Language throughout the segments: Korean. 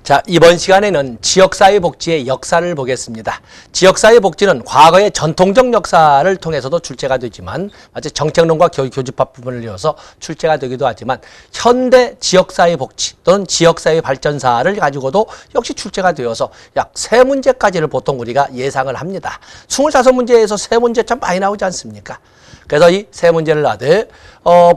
자, 이번 시간에는 지역사회복지의 역사를 보겠습니다. 지역사회복지는 과거의 전통적 역사를 통해서도 출제가 되지만 마치 정책론과 교집합 부분을 이어서 출제가 되기도 하지만 현대 지역사회복지 또는 지역사회발전사를 가지고도 역시 출제가 되어서 약 3문제까지를 보통 우리가 예상을 합니다. 25문제에서 3문제 참 많이 나오지 않습니까? 그래서 이 3문제를 하되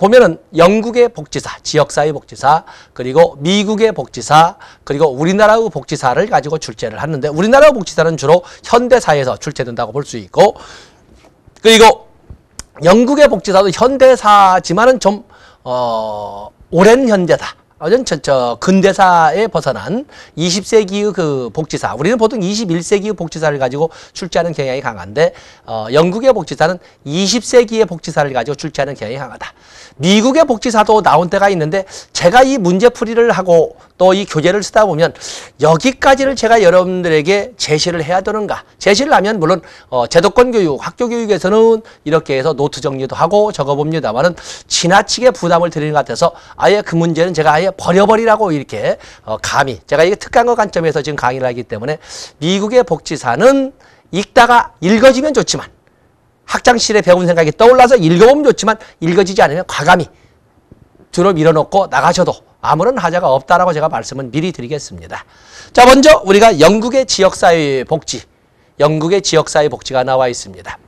보면은 영국의 복지사, 지역사회 복지사, 그리고 미국의 복지사, 그리고 우리나라의 복지사를 가지고 출제를 하는데 우리나라 복지사는 주로 현대사에서 출제된다고 볼 수 있고, 그리고 영국의 복지사도 현대사지만은 좀 오랜 현대사, 근대사에 벗어난 20세기의 그 복지사, 우리는 보통 21세기의 복지사를 가지고 출제하는 경향이 강한데 영국의 복지사는 20세기의 복지사를 가지고 출제하는 경향이 강하다. 미국의 복지사도 나온 때가 있는데 제가 이 문제풀이를 하고 또 이 교재를 쓰다 보면 여기까지를 제가 여러분들에게 제시를 해야 되는가. 제시를 하면 물론 제도권 교육, 학교 교육에서는 이렇게 해서 노트 정리도 하고 적어봅니다만은 지나치게 부담을 드리는 것 같아서 아예 그 문제는 제가 아예 버려버리라고 이렇게 감히 제가 이게 특강의 관점에서 지금 강의를 하기 때문에 미국의 복지사는 읽다가 읽어지면 좋지만 학창시절에 배운 생각이 떠올라서 읽어보면 좋지만 읽어지지 않으면 과감히 뒤로 밀어놓고 나가셔도 아무런 하자가 없다라고 제가 말씀을 미리 드리겠습니다. 자, 먼저 우리가 영국의 지역사회 복지, 영국의 지역사회 복지가 나와 있습니다.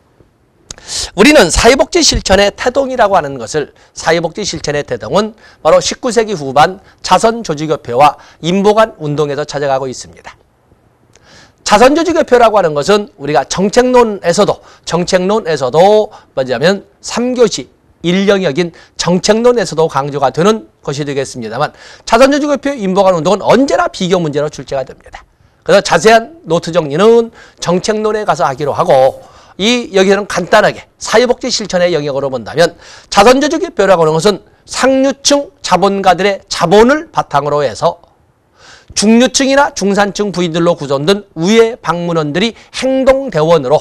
우리는 사회복지 실천의 태동이라고 하는 것을, 사회복지 실천의 태동은 바로 19세기 후반 자선조직협회와 인보관 운동에서 찾아가고 있습니다. 자선조직협회라고 하는 것은 우리가 정책론에서도 뭐냐면 3교시 1영역인 정책론에서도 강조가 되는 것이 되겠습니다만 자선조직협회 인보관 운동은 언제나 비교 문제로 출제가 됩니다. 그래서 자세한 노트 정리는 정책론에 가서 하기로 하고 여기서는 간단하게 사회복지 실천의 영역으로 본다면 자선조직협회라고 하는 것은 상류층 자본가들의 자본을 바탕으로 해서 중류층이나 중산층 부인들로 구성된 우회 방문원들이 행동대원으로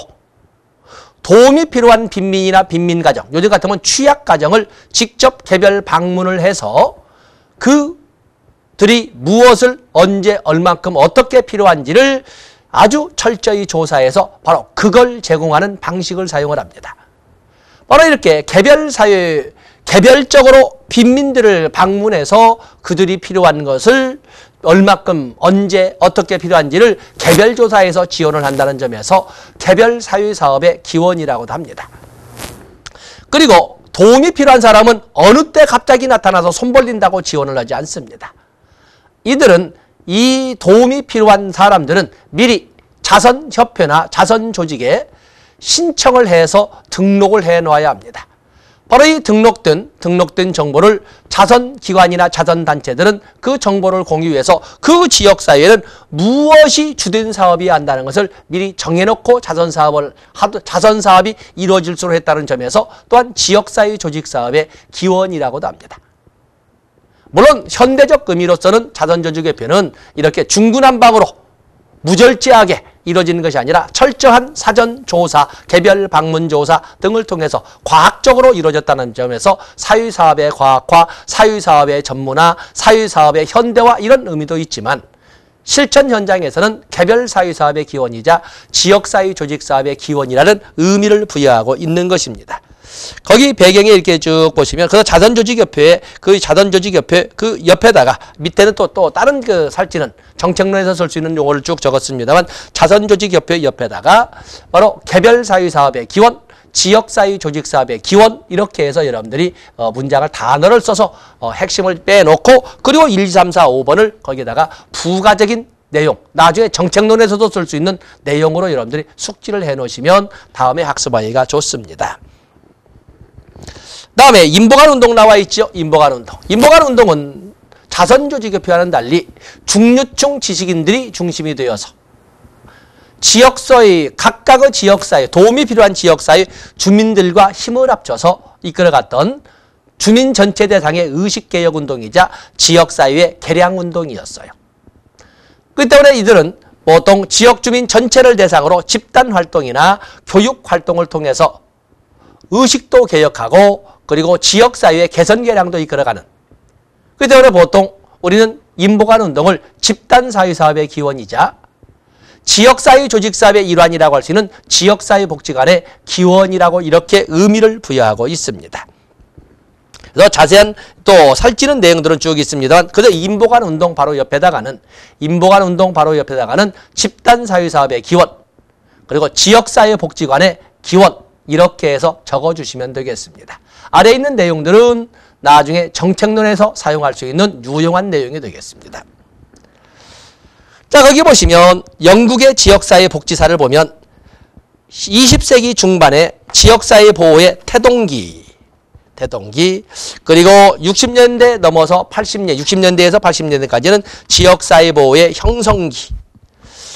도움이 필요한 빈민이나 빈민가정, 요즘 같으면 취약가정을 직접 개별 방문을 해서 그들이 무엇을 언제 얼만큼 어떻게 필요한지를 아주 철저히 조사해서 바로 그걸 제공하는 방식을 사용을 합니다. 바로 이렇게 개별적으로 빈민들을 방문해서 그들이 필요한 것을 얼마큼 언제 어떻게 필요한지를 개별 조사해서 지원을 한다는 점에서 개별 사회사업의 기원이라고도 합니다. 그리고 도움이 필요한 사람은 어느 때 갑자기 나타나서 손 벌린다고 지원을 하지 않습니다. 이들은 이 도움이 필요한 사람들은 미리 자선협회나 자선조직에 신청을 해서 등록을 해 놓아야 합니다. 바로 이 등록된 정보를 자선기관이나 자선단체들은 그 정보를 공유해서 그 지역사회에는 무엇이 주된 사업이 한다는 것을 미리 정해놓고 자선사업이 이루어질 수 있다는 점에서 또한 지역사회 조직사업의 기원이라고도 합니다. 물론 현대적 의미로서는 자선조직협회는 이렇게 중구난방으로 무절제하게 이루어지는 것이 아니라 철저한 사전조사, 개별 방문조사 등을 통해서 과학적으로 이루어졌다는 점에서 사회사업의 과학화, 사회사업의 전문화, 사회사업의 현대화 이런 의미도 있지만 실천 현장에서는 개별 사회사업의 기원이자 지역사회 조직사업의 기원이라는 의미를 부여하고 있는 것입니다. 거기 배경에 이렇게 쭉 보시면 그 자선조직협회 그 옆에다가 밑에는 또 다른 그 살찌는 정책론에서 쓸 수 있는 용어를 쭉 적었습니다만 자선조직협회 옆에다가 바로 개별사회사업의 기원, 지역사회조직사업의 기원 이렇게 해서 여러분들이 문장을 단어를 써서 핵심을 빼놓고 그리고 1, 2, 3, 4, 5번을 거기에다가 부가적인 내용, 나중에 정책론에서도 쓸 수 있는 내용으로 여러분들이 숙지를 해놓으시면 다음에 학습하기가 좋습니다. 다음에 인보관 운동 나와 있죠. 인보관 운동. 인보관 운동은 자선조직협회와는 달리 중류층 지식인들이 중심이 되어서 각각의 지역사회, 도움이 필요한 지역사회 주민들과 힘을 합쳐서 이끌어갔던 주민 전체 대상의 의식개혁운동이자 지역사회의 개량운동이었어요. 그렇기 때문에 이들은 보통 지역주민 전체를 대상으로 집단활동이나 교육활동을 통해서 의식도 개혁하고 그리고 지역사회의 개선 개량도 이끌어가는, 그렇기 때문에 보통 우리는 인보관운동을 집단사회사업의 기원이자 지역사회 조직사업의 일환이라고 할 수 있는 지역사회복지관의 기원이라고 이렇게 의미를 부여하고 있습니다. 그래서 자세한 또 살찌는 내용들은 쭉 있습니다만 그저 인보관운동 바로 옆에다가는 집단사회사업의 기원 그리고 지역사회복지관의 기원 이렇게 해서 적어주시면 되겠습니다. 아래에 있는 내용들은 나중에 정책론에서 사용할 수 있는 유용한 내용이 되겠습니다. 자, 거기 보시면 영국의 지역사회 복지사를 보면 20세기 중반에 지역사회 보호의 태동기 그리고 60년대 넘어서 60년대에서 80년대까지는 지역사회 보호의 형성기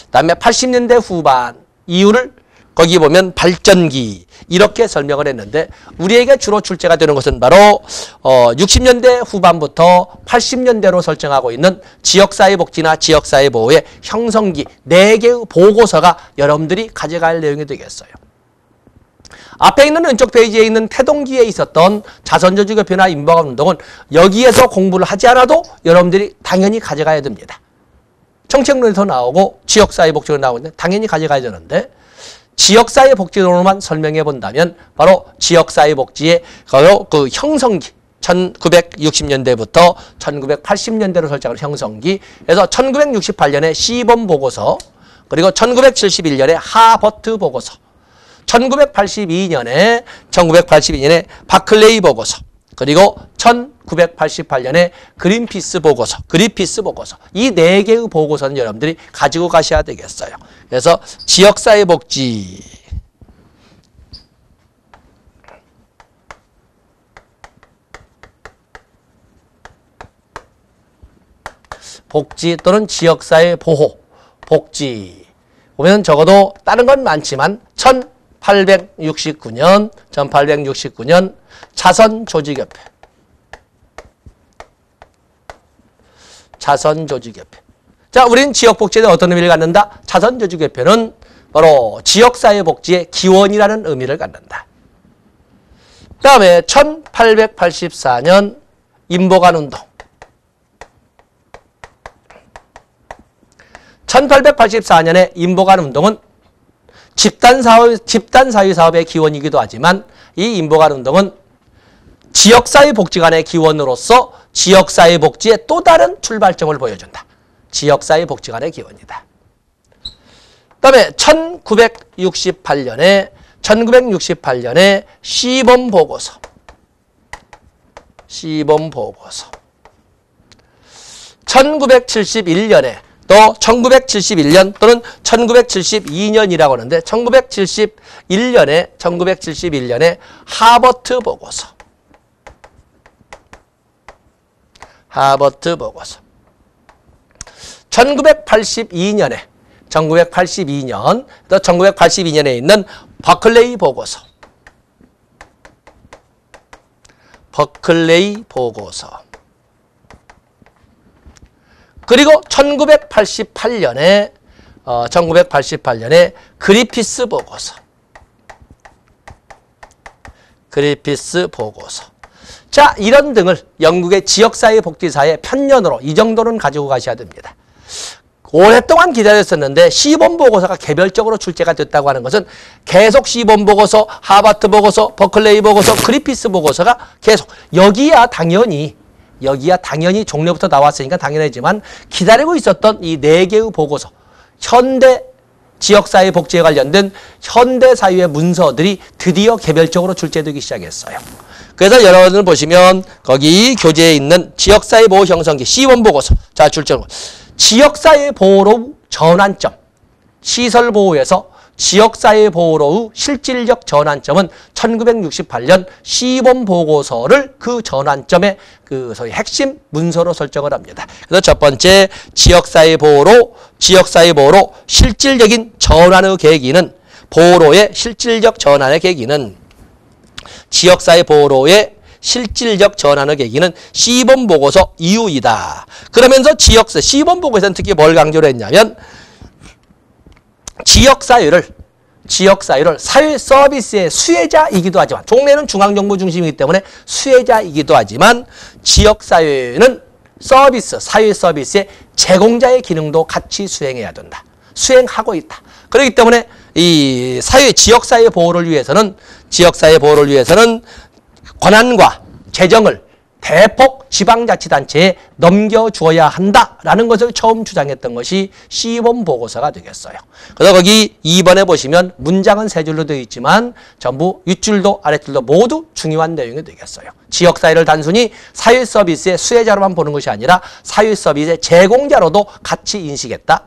그다음에 80년대 후반 이후를 거기 보면 발전기 이렇게 설명을 했는데 우리에게 주로 출제가 되는 것은 바로 60년대 후반부터 80년대로 설정하고 있는 지역사회복지나 지역사회보호의 형성기 4개의 보고서가 여러분들이 가져갈 내용이 되겠어요. 앞에 있는 왼쪽 페이지에 있는 태동기에 있었던 자선조직협회나 인보관운동은 여기에서 공부를 하지 않아도 여러분들이 당연히 가져가야 됩니다. 정책론에서 나오고 지역사회복지로 나오는데 당연히 가져가야 되는데 지역사회복지론으로만 설명해 본다면 바로 지역사회복지의 바로 그 형성기 1960년대부터 1980년대로 설정한 형성기 그래서 1968년에 시범보고서 그리고 1971년에 하버트 보고서 1982년에 바클레이 보고서 그리고 1988년에 그린피스 보고서 이 4개의 보고서는 여러분들이 가지고 가셔야 되겠어요. 그래서 지역사회복지 복지 또는 지역사회 보호 복지 보면 적어도 다른 건 많지만 1869년 자선조직협회 자, 우리는 지역복지에 어떤 의미를 갖는다? 자선조직협회는 바로 지역사회복지의 기원이라는 의미를 갖는다. 그 다음에 1884년 인보관운동 1884년에 인보관운동은 집단사회사업의 기원이기도 하지만 이 인보관운동은 지역사회복지관의 기원으로서 지역사회복지의 또 다른 출발점을 보여준다. 지역사회복지관의 기원이다. 그 다음에 1968년에 시범보고서 1971년에 또 1971년 또는 1972년이라고 하는데 1971년에 하버트 보고서 1982년에 또 1982년에 있는 버클레이 보고서 그리고 1988년에 그리피스 보고서 자, 이런 등을 영국의 지역사회복지사의 편년으로 이 정도는 가지고 가셔야 됩니다. 오랫동안 기다렸었는데 시범보고서가 개별적으로 출제가 됐다고 하는 것은 계속 시범보고서, 하버트 보고서, 버클레이 보고서, 그리피스 보고서가 계속 여기야 당연히 종래부터 나왔으니까 당연하지만 기다리고 있었던 이 4개의 보고서 현대 지역사회 복지에 관련된 현대사회의 문서들이 드디어 개별적으로 출제되기 시작했어요. 그래서 여러분들 보시면 거기 교재에 있는 지역사회 보호 형성기 시범보고서 자 출제로 지역사회 보호로 전환점 시설보호에서 지역사회 보호로의 실질적 전환점은 1968년 시범보고서를 그 전환점의 그 소위 핵심 문서로 설정을 합니다. 그래서 첫 번째 지역사회 보호로 실질적인 전환의 계기는 보호로의 실질적 전환의 계기는 지역사회 보호로의 실질적 전환의 계기는 시범보고서 이후이다. 그러면서 시범보고서는 특히 뭘 강조를 했냐면 지역사회를 사회 서비스의 수혜자이기도 하지만 종래는 중앙정부 중심이기 때문에 수혜자이기도 하지만 지역사회는 서비스, 사회 서비스의 제공자의 기능도 같이 수행해야 된다. 수행하고 있다. 그렇기 때문에 이 지역사회 보호를 위해서는 권한과 재정을 대폭 지방자치단체에 넘겨주어야 한다라는 것을 처음 주장했던 것이 시범보고서가 되겠어요. 그래서 거기 2번에 보시면 문장은 세 줄로 되어 있지만 전부 윗줄도 아랫줄도 모두 중요한 내용이 되겠어요. 지역사회를 단순히 사회서비스의 수혜자로만 보는 것이 아니라 사회서비스의 제공자로도 같이 인식했다.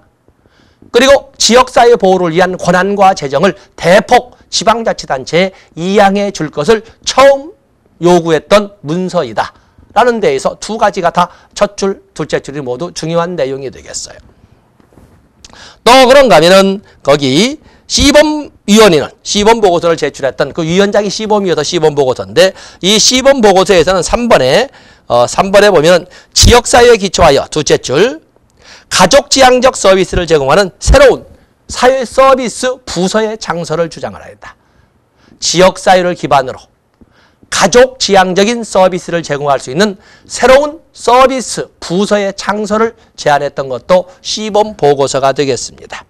그리고 지역사회 보호를 위한 권한과 재정을 대폭 지방자치단체에 이양해 줄 것을 처음 요구했던 문서이다. 라는 데에서 두 가지가 다 첫 줄, 둘째 줄이 모두 중요한 내용이 되겠어요. 또 그런가 하면은 거기 시범위원회는 시범보고서를 제출했던 그 위원장이 시범위원서 시범보고서인데 이 시범보고서에서는 3번에 보면 지역사회에 기초하여 둘째 줄 가족지향적 서비스를 제공하는 새로운 사회서비스 부서의 창설을 주장을 하였다. 지역사회를 기반으로 가족지향적인 서비스를 제공할 수 있는 새로운 서비스 부서의 창설을 제안했던 것도 시범보고서가 되겠습니다.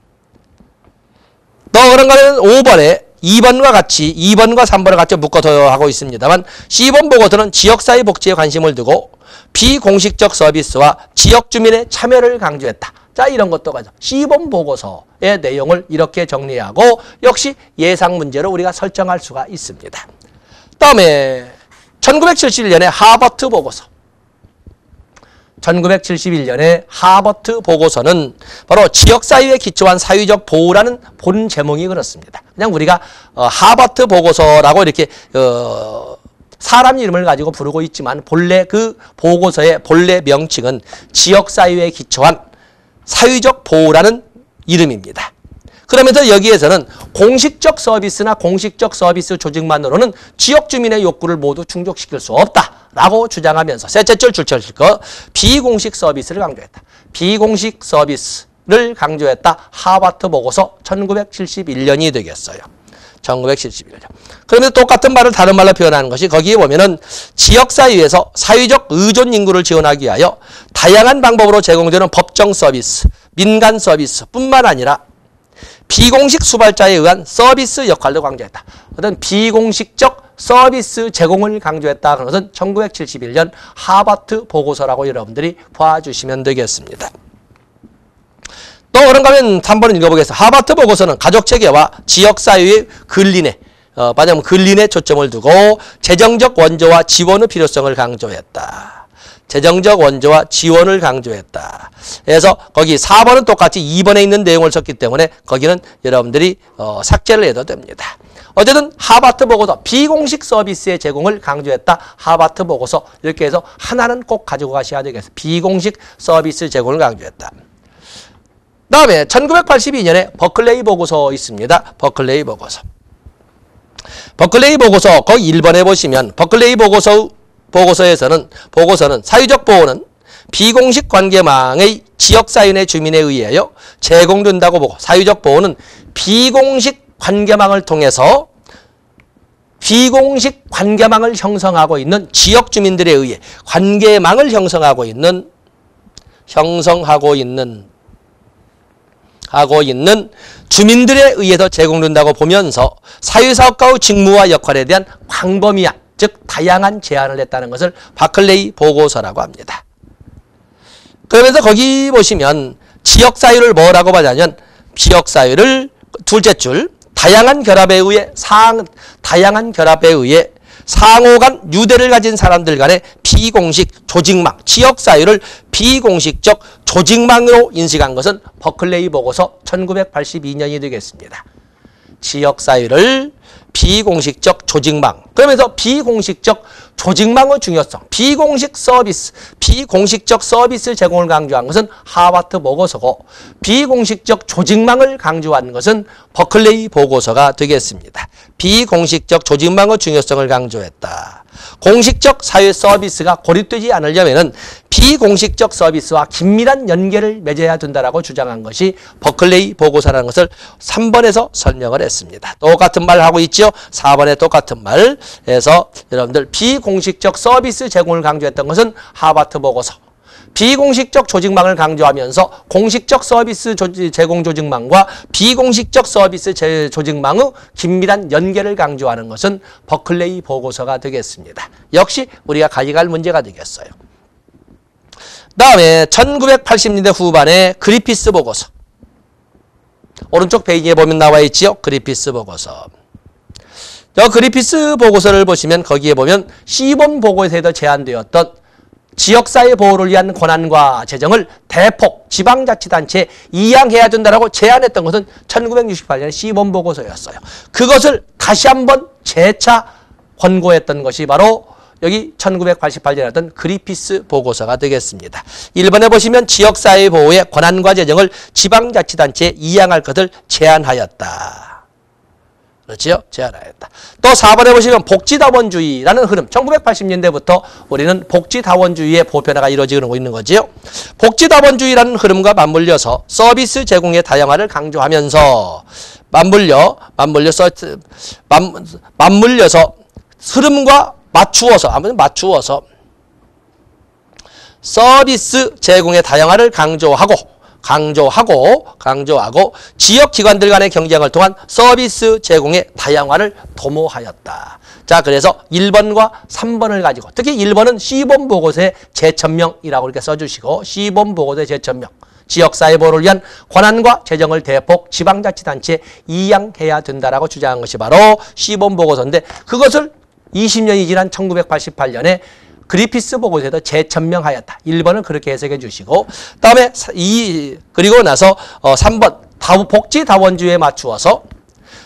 또 그런가 하면 5번에 2번과 3번을 같이 묶어서 하고 있습니다만 시범보고서는 지역사회 복지에 관심을 두고 비공식적 서비스와 지역 주민의 참여를 강조했다. 자, 이런 것도 가져. 시범보고서의 내용을 이렇게 정리하고 역시 예상 문제로 우리가 설정할 수가 있습니다. 다음에 1971년에 하버트 보고서. 1971년에 하버트 보고서는 바로 지역사회에 기초한 사회적 보호라는 본 제목이 그렇습니다. 그냥 우리가 하버트 보고서라고 이렇게 사람 이름을 가지고 부르고 있지만 본래 그 보고서의 본래 명칭은 지역사회에 기초한 사회적 보호라는 이름입니다. 그러면서 여기에서는 공식적 서비스나 공식적 서비스 조직만으로는 지역 주민의 욕구를 모두 충족시킬 수 없다라고 주장하면서 셋째 줄 줄쳐질 거 비공식 서비스를 강조했다. 비공식 서비스를 강조했다. 하버트 보고서 1971년이 되겠어요. 1971년. 그러면 똑같은 말을 다른 말로 표현하는 것이 거기에 보면은 지역사회에서 사회적 의존 인구를 지원하기 위하여 다양한 방법으로 제공되는 법정 서비스, 민간 서비스 뿐만 아니라 비공식 수발자에 의한 서비스 역할도 강조했다. 어떤 비공식적 서비스 제공을 강조했다. 그런 것은 1971년 하버트 보고서라고 여러분들이 봐주시면 되겠습니다. 또 그런가 하면 3번을 읽어보겠습니다. 하버트 보고서는 가족체계와 지역사회의 말하자면 근린에 초점을 두고 재정적 원조와 지원의 필요성을 강조했다. 재정적 원조와 지원을 강조했다. 그래서 거기 4번은 똑같이 2번에 있는 내용을 썼기 때문에 거기는 여러분들이 삭제를 해도 됩니다. 어쨌든 하버트 보고서 비공식 서비스의 제공을 강조했다. 하버트 보고서 이렇게 해서 하나는 꼭 가지고 가셔야 되겠습니다. 비공식 서비스 제공을 강조했다. 다음에 1982년에 버클레이 보고서 있습니다. 버클레이 보고서. 버클레이 보고서 거기 1번에 보시면 버클레이 보고서에서는 사회적 보호는 비공식 관계망의 지역사회 주민에 의하여 제공된다고 보고 사회적 보호는 비공식 관계망을 통해서 비공식 관계망을 형성하고 있는 지역 주민들에 의해 관계망을 형성하고 있는 주민들에 의해서 제공된다고 보면서 사회사업가의 직무와 역할에 대한 광범위한 즉 다양한 제안을 했다는 것을 버클레이 보고서라고 합니다. 그러면서 거기 보시면 지역사회를 뭐라고 하냐면 지역사회를 둘째 줄 다양한 결합에 의해 상호 간 유대를 가진 사람들 간의 비공식 조직망, 지역사회를 비공식적 조직망으로 인식한 것은 버클레이 보고서 1982년이 되겠습니다. 지역사회를 비공식적 조직망. 그러면서 비공식적 조직망의 중요성, 비공식적 서비스 제공을 강조한 것은 하버트 보고서고 비공식적 조직망을 강조한 것은 버클레이 보고서가 되겠습니다. 비공식적 조직망의 중요성을 강조했다. 공식적 사회 서비스가 고립되지 않으려면 비공식적 서비스와 긴밀한 연계를 맺어야 된다라고 주장한 것이 버클레이 보고서라는 것을 3번에서 설명을 했습니다. 똑같은 말 하고 있죠. 4번에 똑같은 말 해서 여러분들 비공식적 서비스 제공을 강조했던 것은 하버트 보고서, 비공식적 조직망을 강조하면서 공식적 서비스 제공 조직망과 비공식적 서비스 조직망의 긴밀한 연계를 강조하는 것은 버클레이 보고서가 되겠습니다. 역시 우리가 가져갈 문제가 되겠어요. 다음에 1980년대 후반에 그리피스 보고서. 오른쪽 페이지에 보면 나와 있지요. 그리피스 보고서. 저 그리피스 보고서를 보시면 거기에 보면 시범 보고서에도 제안되었던 지역사회 보호를 위한 권한과 재정을 대폭 지방자치단체에 이양해야 된다고 제안했던 것은 1968년의 시범 보고서였어요. 그것을 다시 한번 재차 권고했던 것이 바로 여기 1988년에 했던 그리피스 보고서가 되겠습니다. 1번에 보시면 지역사회 보호의 권한과 재정을 지방자치단체에 이양할 것을 제안하였다. 그렇지요? 제안하였다. 또 4번에 보시면 복지다원주의라는 흐름. 1980년대부터 우리는 복지다원주의의 보편화가 이루어지고 있는 거지요. 복지다원주의라는 흐름과 맞물려서 서비스 제공의 다양화를 강조하면서 맞물려서 흐름과 맞추어서 서비스 제공의 다양화를 강조하고 지역기관들 간의 경쟁을 통한 서비스 제공의 다양화를 도모하였다. 자, 그래서 1번과 3번을 가지고 특히 1번은 시범보고서의 제천명이라고 이렇게 써주시고 시범보고서의 제천명. 지역사회보호를 위한 권한과 재정을 대폭 지방자치단체에 이양해야 된다라고 주장한 것이 바로 시범보고서인데 그것을 20년이 지난 1988년에 그리피스 보고서에도 재천명하였다. 1번은 그렇게 해석해 주시고 다음에 그리고 나서 3번 복지다원주의에 맞추어서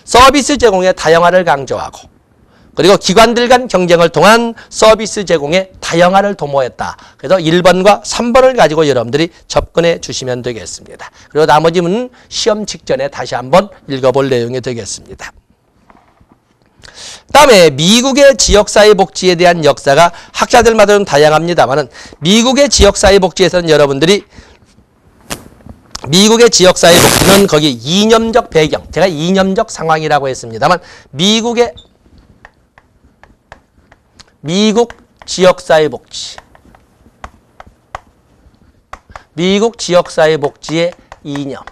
서비스 제공의 다양화를 강조하고 그리고 기관들 간 경쟁을 통한 서비스 제공의 다양화를 도모했다. 그래서 1번과 3번을 가지고 여러분들이 접근해 주시면 되겠습니다. 그리고 나머지 문은 시험 직전에 다시 한번 읽어볼 내용이 되겠습니다. 다음에 미국의 지역사회복지에 대한 역사가 학자들마다는 다양합니다만은 미국의 지역사회복지에서는 여러분들이 미국의 지역사회복지는 거기 이념적 배경, 제가 이념적 상황이라고 했습니다만 미국 지역사회복지의 이념.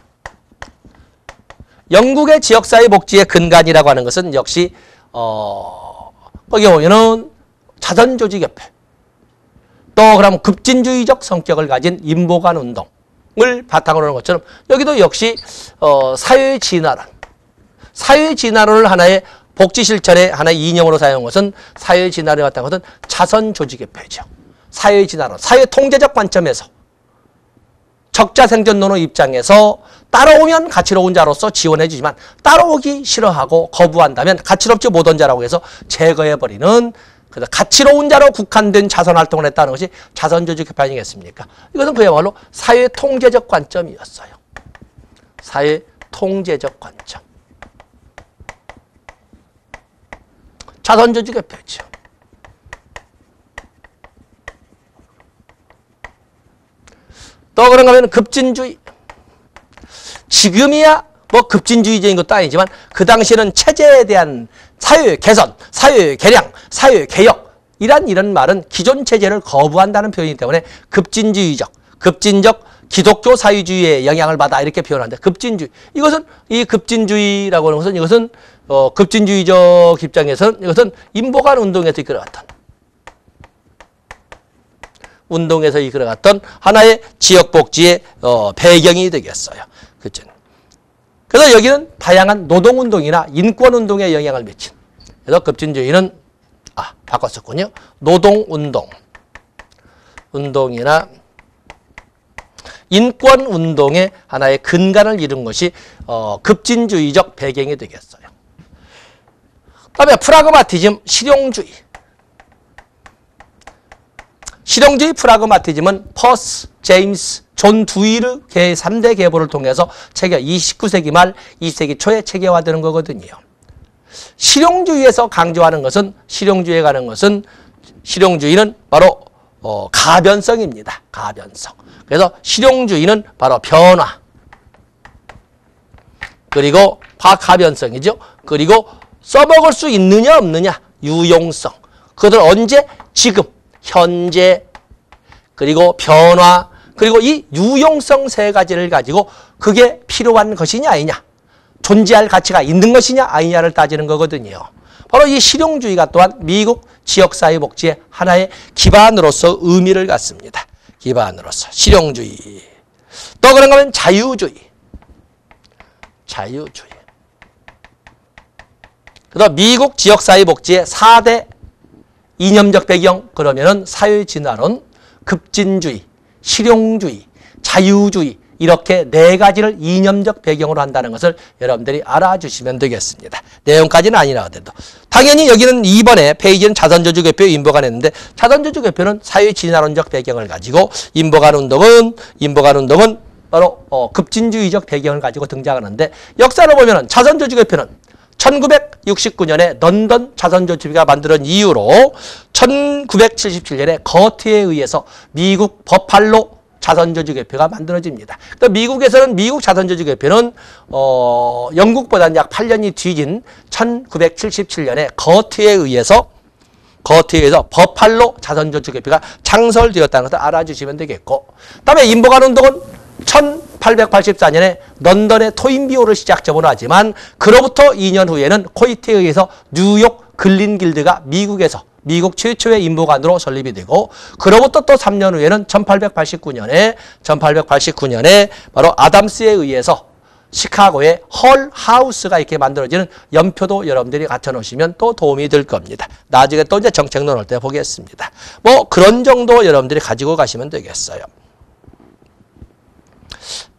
영국의 지역사회복지의 근간이라고 하는 것은 역시 거기 보면은 자선조직협회 또 그럼 급진주의적 성격을 가진 인보관 운동을 바탕으로 하는 것처럼 여기도 역시 사회진화론을 하나의 복지실천의 하나의 이념으로 사용한 것은 사회진화론에 바탕한 것은 자선조직협회죠. 사회진화론, 사회통제적 관점에서 적자생존론의 입장에서 따라오면 가치로운 자로서 지원해 주지만 따라오기 싫어하고 거부한다면 가치롭지 못한 자라고 해서 제거해버리는 그래서 가치로운 자로 국한된 자선활동을 했다는 것이 자선조직협회 아니겠습니까? 이것은 그야말로 사회통제적 관점이었어요. 사회통제적 관점. 자선조직협회죠. 또 그런가 하면 급진주의. 지금이야 뭐 급진주의적인 것도 아니지만 그 당시에는 체제에 대한 사회 개선, 사회 개량, 사회 개혁 이런 말은 기존 체제를 거부한다는 표현이기 때문에 급진적 기독교 사회주의의 영향을 받아 이렇게 표현하는데 급진주의. 이것은 이 급진주의라고 하는 것은 이것은 급진주의적 입장에서는 이것은 인보관 운동에서 이끌어갔던 하나의 지역복지의 배경이 되겠어요. 그렇죠. 그래서 여기는 다양한 노동운동이나 인권운동에 영향을 미친. 그래서 급진주의는 바꿨었군요. 노동운동이나 인권운동의 하나의 근간을 이룬 것이 급진주의적 배경이 되겠어요. 그다음에 프라그마티즘, 실용주의 프라그마티즘은 퍼스, 제임스, 존 두이르 3대 계보를 통해서 19세기 말 20세기 초에 체계화되는 거거든요. 실용주의에서 강조하는 것은 실용주의는 바로 가변성입니다. 가변성. 그래서 실용주의는 바로 변화. 그리고 가변성이죠. 그리고 써먹을 수 있느냐 없느냐 유용성. 그것을 언제? 지금, 현재. 그리고 변화, 그리고 이 유용성 세 가지를 가지고 그게 필요한 것이냐 아니냐, 존재할 가치가 있는 것이냐 아니냐를 따지는 거거든요. 바로 이 실용주의가 또한 미국 지역사회복지의 하나의 기반으로서 의미를 갖습니다. 기반으로서 실용주의. 또 그런가 하면 자유주의. 자유주의. 그다음 미국 지역사회복지의 4대 이념적 배경, 그러면은 사회진화론, 급진주의, 실용주의, 자유주의, 이렇게 네 가지를 이념적 배경으로 한다는 것을 여러분들이 알아주시면 되겠습니다. 내용까지는 아니라 하더라도. 당연히 여기는 2번에 페이지는 자선저주개표 인보관 했는데, 자선저주개표는 사회진화론적 배경을 가지고, 인보관 운동은 바로 급진주의적 배경을 가지고 등장하는데, 역사를 보면은 자선저주개표는 1969년에 런던 자선저주회가 만들어진 이후로 1977년에 거트에 의해서 미국 버팔로 자선저주개표가 만들어집니다. 그러니까 미국에서는 미국 자선저주개표는 영국보다는 약 8년이 뒤진 1977년에 거트에 의해서 버팔로 자선저주개표가 창설되었다는 것을 알아주시면 되겠고, 그다음에 인보관 운동은 1884년에 런던의 토인비호를 시작점으로 하지만 그로부터 2년 후에는 코이트에 의해서 뉴욕 글린길드가 미국 최초의 인보관으로 설립이 되고, 그로부터 또 3년 후에는 1889년에 바로 아담스에 의해서 시카고의 헐 하우스가 이렇게 만들어지는 연표도 여러분들이 갖춰 놓으시면 또 도움이 될 겁니다. 나중에 또 이제 정책론 할 때 보겠습니다. 뭐 그런 정도 여러분들이 가지고 가시면 되겠어요.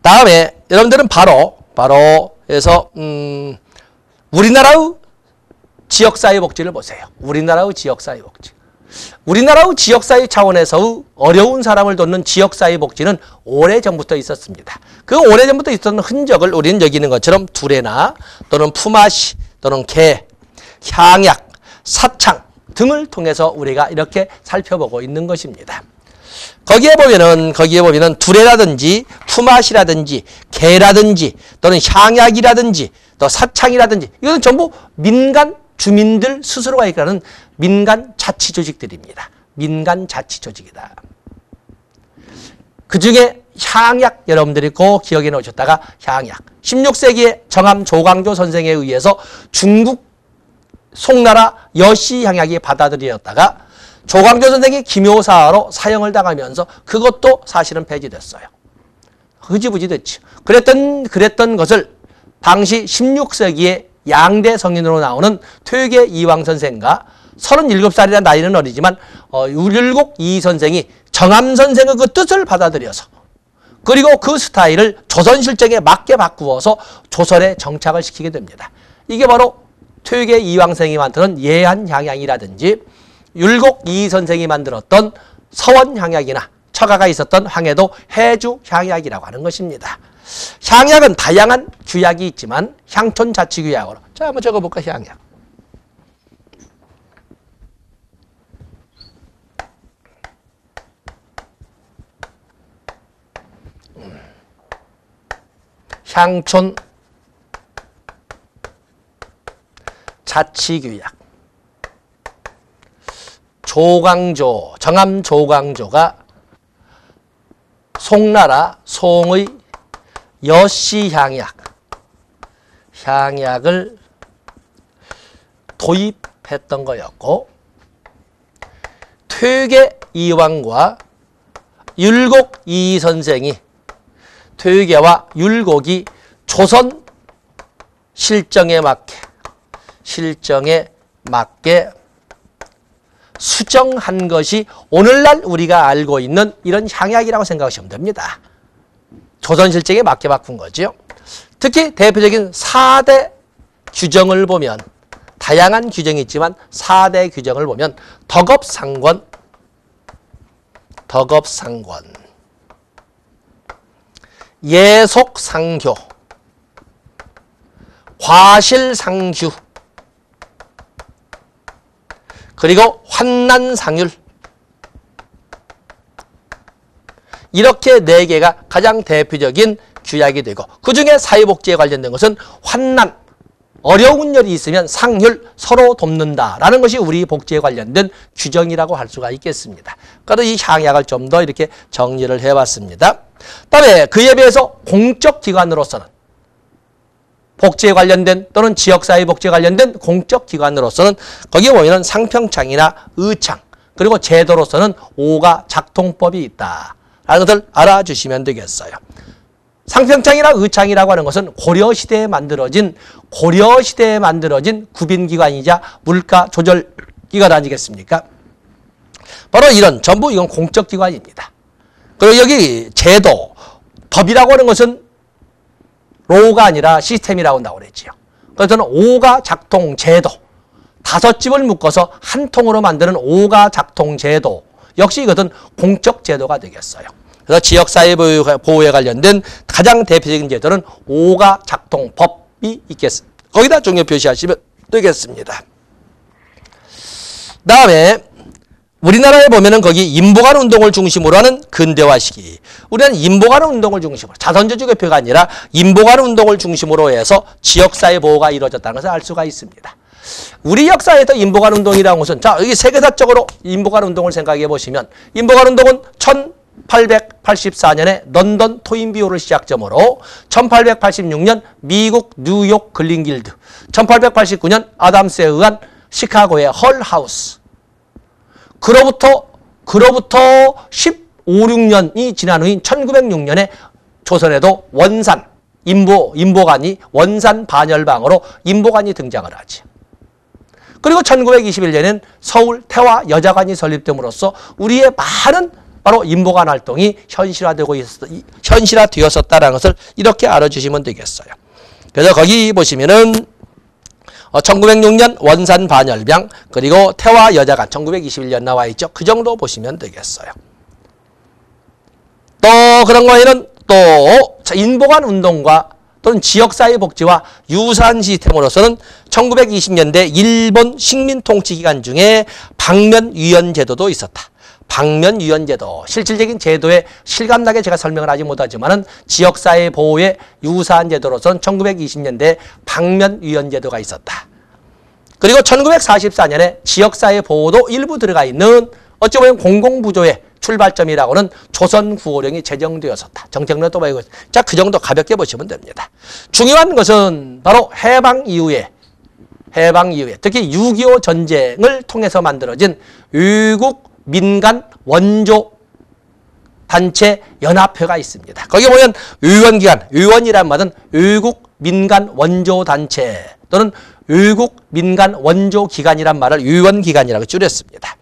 다음에 여러분들은 바로 해서 우리나라의 지역사회복지를 보세요. 우리나라의 지역사회복지. 우리나라의 지역사회 차원에서의 어려운 사람을 돕는 지역사회복지는 오래전부터 있었습니다. 그 오래전부터 있었던 흔적을 우리는 여기 있는 것처럼 두레나 또는 품앗이 또는 개, 향약, 사창 등을 통해서 우리가 이렇게 살펴보고 있는 것입니다. 거기에 보면은 두레라든지 품앗이라든지 개라든지 또는 향약이라든지 또 사창이라든지 이것은 전부 민간 주민들 스스로가 이끄는 민간 자치 조직들입니다. 민간 자치 조직이다. 그 중에 향약 여러분들이 꼭 기억해 놓으셨다가 향약 16세기에 정암 조광조 선생에 의해서 중국 송나라 여시 향약이 받아들여졌다가 조광조 선생이 기묘사화로 사형을 당하면서 그것도 사실은 폐지됐어요. 흐지부지 됐죠. 그랬던 것을 당시 16세기에 양대 성인으로 나오는 퇴계 이황 선생과 37살이라는 나이는 어리지만 율곡 이 선생이 정암 선생의 그 뜻을 받아들여서, 그리고 그 스타일을 조선 실정에 맞게 바꾸어서 조선에 정착을 시키게 됩니다. 이게 바로 퇴계 이황 선생이 만드는 예한향약이라든지 율곡 이 선생이 만들었던 서원향약이나 처가가 있었던 황해도 해주향약이라고 하는 것입니다. 향약은 다양한 규약이 있지만 향촌자치규약으로, 자 한번 적어볼까. 향약. 향촌 자치규약. 정암 조광조가 송나라 송의 여시 향약을 도입했던 거였고, 퇴계 이황과 율곡 이 선생이 퇴계와 율곡이 조선 실정에 맞게 수정한 것이 오늘날 우리가 알고 있는 이런 향약이라고 생각하시면 됩니다. 조선 실정에 맞게 바꾼 거죠. 특히 대표적인 4대 규정을 보면, 다양한 규정이 있지만 4대 규정을 보면 덕업상권, 예속상교, 과실상규, 그리고 환난상율, 이렇게 4개가 가장 대표적인 규약이 되고, 그 중에 사회복지에 관련된 것은 환난, 어려운 일이 있으면 상휼 서로 돕는다라는 것이 우리 복지에 관련된 규정이라고 할 수가 있겠습니다. 그래서 이 향약을 좀 더 이렇게 정리를 해봤습니다. 그다음에 그에 비해서 공적 기관으로서는 복지에 관련된 또는 지역사회 복지에 관련된 공적 기관으로서는 거기에 보면 상평창이나 의창 그리고 제도로서는 5가 작통법이 있다라는 것을 알아주시면 되겠어요. 상평창이나 의창이라고 하는 것은 고려시대에 만들어진 구빈기관이자 물가조절기관 아니겠습니까? 바로 이런 전부 이건 공적기관입니다. 그리고 여기 제도, 법이라고 하는 것은 로가 아니라 시스템이라고 나오고 그랬지요. 그래서 5가 작통 제도, 5집을 묶어서 한 통으로 만드는 5가 작통 제도 역시 이것은 공적 제도가 되겠어요. 그래서 지역사회 보호에 관련된 가장 대표적인 제도는 5가 작통법이 있겠습니다. 거기다 종료 표시하시면 되겠습니다. 다음에 우리나라에 보면은 거기 인보관 운동을 중심으로 하는 근대화 시기. 우리는 인보관 운동을 중심으로, 자선제주 개표가 아니라 인보관 운동을 중심으로 해서 지역사회 보호가 이루어졌다는 것을 알 수가 있습니다. 우리 역사에서 인보관 운동이라는 것은, 자, 여기 세계사적으로 인보관 운동을 생각해 보시면, 인보관 운동은 1884년에 런던 토인비호를 시작점으로 1886년 미국 뉴욕 글린길드, 1889년 아담스에 의한 시카고의 헐하우스, 그로부터 15, 16년이 지난 후인 1906년에 조선에도 원산, 인보관이 원산 반열방으로 인보관이 등장을 하지. 그리고 1921년에는 서울 태화 여자관이 설립됨으로써 우리의 많은 바로 인보관 활동이 현실화되었었다는 것을 이렇게 알아주시면 되겠어요. 그래서 거기 보시면은 1906년 원산 반열병 그리고 태화 여자관 1921년 나와 있죠. 그 정도 보시면 되겠어요. 또 그런 거에는 또 인보관 운동과 또는 지역사회 복지와 유사한 시스템으로서는 1920년대 일본 식민 통치 기간 중에 방면위원 제도도 있었다. 방면위원 제도, 실질적인 제도에 실감나게 제가 설명을 하지 못하지만은 지역사회 보호에 유사한 제도로서는 1920년대 방면위원 제도가 있었다. 그리고 1944년에 지역사회 보호도 일부 들어가 있는 어찌 보면 공공부조의 출발점이라고는 조선구호령이 제정되었었다. 정책론은 또 말고, 자, 그 정도 가볍게 보시면 됩니다. 중요한 것은 바로 해방 이후에 특히 6.25 전쟁을 통해서 만들어진 외국 민간 원조 단체 연합회가 있습니다. 거기 보면 의원기관, 의원이란 말은 외국 민간 원조 단체 또는 외국 민간 원조 기관이란 말을 의원기관이라고 줄였습니다.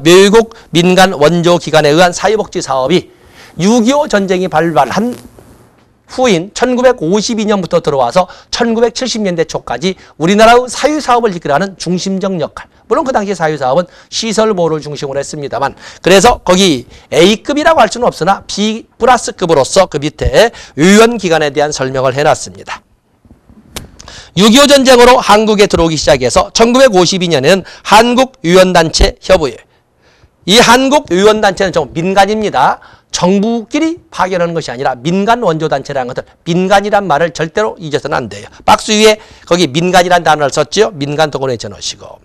외국 민간 원조 기관에 의한 사회복지 사업이 6.25 전쟁이 발발한 후인 1952년부터 들어와서 1970년대 초까지 우리나라의 사회사업을 이끌어가는 중심적 역할. 물론 그 당시 사회사업은 시설보호를 중심으로 했습니다만, 그래서 거기 A급이라고 할 수는 없으나 B 플러스급으로서 그 밑에 의원기관에 대한 설명을 해놨습니다. 6.25 전쟁으로 한국에 들어오기 시작해서 1952년에는 한국의원단체 협의회. 이 한국의원단체는 좀 민간입니다. 정부끼리 파견하는 것이 아니라 민간 원조단체라는 것을, 민간이란 말을 절대로 잊어서는 안 돼요. 박스 위에 거기 민간이란 단어를 썼죠. 민간 동원에 쳐놓으시고.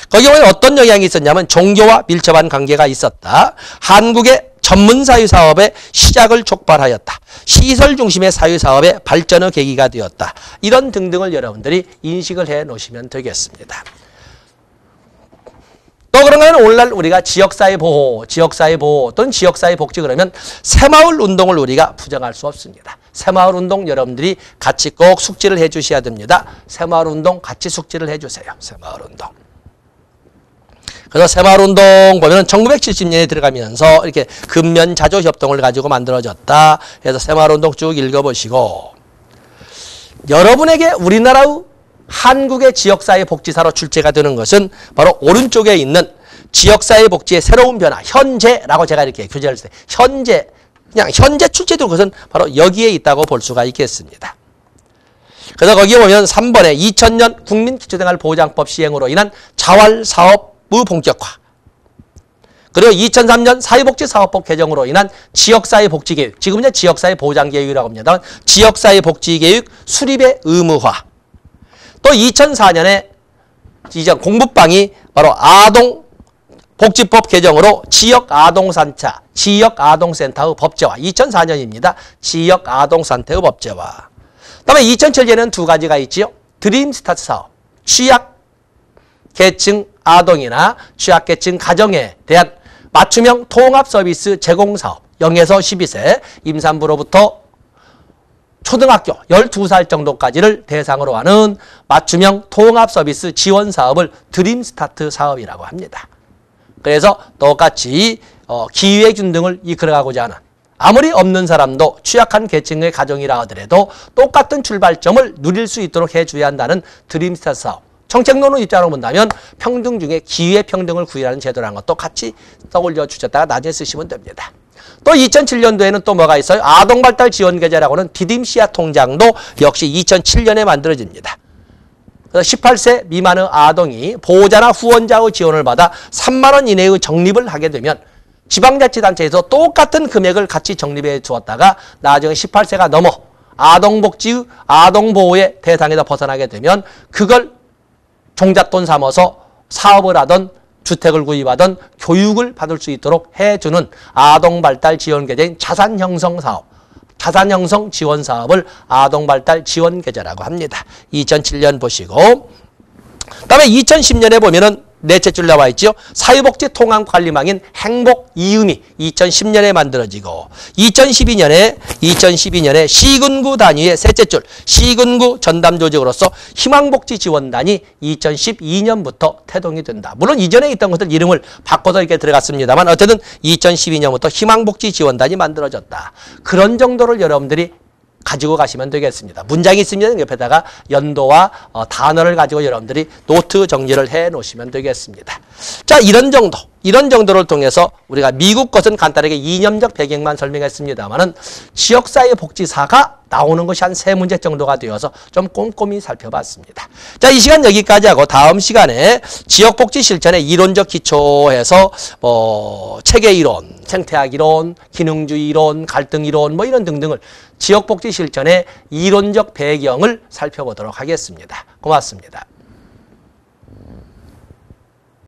거기 보면 어떤 영향이 있었냐면 종교와 밀접한 관계가 있었다. 한국의 전문사회사업의 시작을 촉발하였다. 시설 중심의 사회사업의 발전의 계기가 되었다. 이런 등등을 여러분들이 인식을 해 놓으시면 되겠습니다. 또 그런가는 오늘날 우리가 지역사회 보호 또는 지역사회 복지 그러면 새마을 운동을 우리가 부정할 수 없습니다. 새마을 운동 여러분들이 같이 꼭 숙지를 해 주셔야 됩니다. 새마을 운동 같이 숙지를 해 주세요. 새마을 운동. 그래서 새마을운동 보면 1970년에 들어가면서 이렇게 근면자조협동을 가지고 만들어졌다. 그래서 새마을운동 쭉 읽어보시고, 여러분에게 우리나라의 한국의 지역사회 복지사로 출제가 되는 것은 바로 오른쪽에 있는 지역사회 복지의 새로운 변화, 현재라고 제가 이렇게 교재를 했어요. 현재, 그냥 현재 출제된 것은 바로 여기에 있다고 볼 수가 있겠습니다. 그래서 거기에 보면 3번에 2000년 국민기초생활보장법 시행으로 인한 자활사업 본격화, 그리고 2003년 사회복지사업법 개정으로 인한 지역사회복지계획, 지금은 지역사회보장계획이라고 합니다. 지역사회복지계획 수립의 의무화, 또 2004년에 이제 공부방이 바로 아동복지법 개정으로 지역아동센터의 법제화. 2004년입니다. 지역아동센터의 법제화. 그다음에 2007년에는 두 가지가 있지요. 드림스타트 사업. 취약계층 아동이나 취약계층 가정에 대한 맞춤형 통합서비스 제공사업. 0에서 12세 임산부로부터 초등학교 12살 정도까지를 대상으로 하는 맞춤형 통합서비스 지원사업을 드림스타트 사업이라고 합니다. 그래서 똑같이 기회준 등을 이끌어가고자 하는 아무리 없는 사람도 취약한 계층의 가정이라 하더라도 똑같은 출발점을 누릴 수 있도록 해줘야 한다는 드림스타트 사업. 정책론의 입장으로 본다면 평등 중에 기회평등을 구현하는 제도라는 것도 같이 떠올려 주셨다가 나중에 쓰시면 됩니다. 또 2007년도에는 또 뭐가 있어요? 아동발달지원계좌라고는 디딤시아 통장도 역시 2007년에 만들어집니다. 그래서 18세 미만의 아동이 보호자나 후원자의 지원을 받아 3만 원 이내의 적립을 하게 되면 지방자치단체에서 똑같은 금액을 같이 적립해 주었다가 나중에 18세가 넘어 아동복지의 아동보호의 대상에서 벗어나게 되면 그걸 종잣돈 삼아서 사업을 하던 주택을 구입하던 교육을 받을 수 있도록 해주는 아동발달지원계좌인 자산형성사업, 자산형성지원사업을 아동발달지원계좌라고 합니다. 2007년 보시고 그다음에 2010년에 보면은 넷째 줄 나와 있죠. 사회복지 통합관리망인 행복이음이 2010년에 만들어지고 2012년에 시군구 단위의 셋째 줄 시군구 전담조직으로서 희망복지지원단이 2012년부터 태동이 된다. 물론 이전에 있던 것들 이름을 바꿔서 이렇게 들어갔습니다만 어쨌든 2012년부터 희망복지지원단이 만들어졌다. 그런 정도를 여러분들이 가지고 가시면 되겠습니다. 문장이 있으면 옆에다가 연도와 단어를 가지고 여러분들이 노트 정리를 해 놓으시면 되겠습니다. 자, 이런 정도를 통해서 우리가 미국 것은 간단하게 이념적 배경만 설명했습니다만은 지역사회 복지사가 나오는 것이 한 3문제 정도가 되어서 좀 꼼꼼히 살펴봤습니다. 자, 이 시간 여기까지 하고 다음 시간에 지역복지 실천의 이론적 기초에서 체계 이론, 생태학 이론, 기능주의 이론, 갈등 이론 뭐 이런 등등을 지역복지 실천의 이론적 배경을 살펴보도록 하겠습니다. 고맙습니다.